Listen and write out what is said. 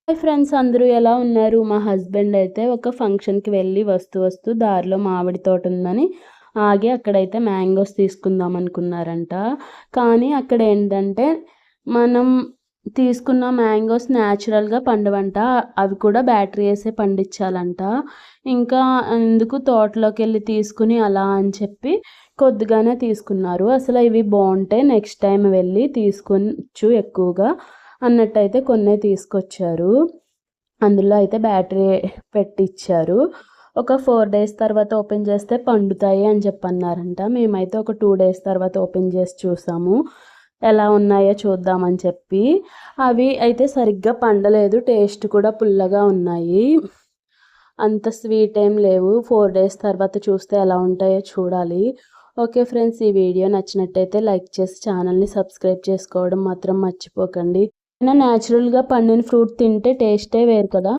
Hi friends, అందరూ ఎలా ఉన్నారు? మా హస్బెండ్ అయితే ఒక ఫంక్షన్‌కి వెళ్ళి వస్తూ దారిలో మామిడి తోట ఉందని ఆగి అక్కడైతే మ్యాంగోస్ తీసుకుందాం అనుకున్నారంట. కానీ అక్కడ ఏంటంటే మనం తీసుకున్న మ్యాంగోస్ న్యాచురల్‌గా పండవంట. అవి కూడా బ్యాటరీ ఏసే పండించాలంట. ఇంకా ఎందుకు తోటలోకెళ్ళి తీసుకుని అలా అని చెప్పి కొద్దిగానే తీసుకున్నారు. అసలు ఇవి బావుంటాయి, నెక్స్ట్ టైమ్ వెళ్ళి తీసుకోవచ్చు ఎక్కువగా అన్నట్టయితే కొన్నే తీసుకొచ్చారు. అందులో అయితే బ్యాటరీ పెట్టిచ్చారు. ఒక 4 డేస్ తర్వాత ఓపెన్ చేస్తే పండుతాయి అని చెప్పన్నారంట. మేమైతే ఒక 2 డేస్ తర్వాత ఓపెన్ చేసి చూసాము. ఎలా ఉన్నాయో చూద్దామని చెప్పి. అవి అయితే సరిగ్గా పండలేదు. టేస్ట్ కూడా పుల్లగా ఉన్నాయి. అంత స్వీట్ ఏం లేవు. 4 డేస్ తర్వాత చూస్తే ఎలా ఉంటాయో చూడాలి. ఓకే ఫ్రెండ్స్, ఈ వీడియో నచ్చినట్టయితే లైక్ చేసి ఛానల్ని సబ్స్క్రైబ్ చేసుకోవడం మాత్రం మర్చిపోకండి. న్యాచురల్‌గా పండిన ఫ్రూట్ తింటే టేస్టే వేరు కదా!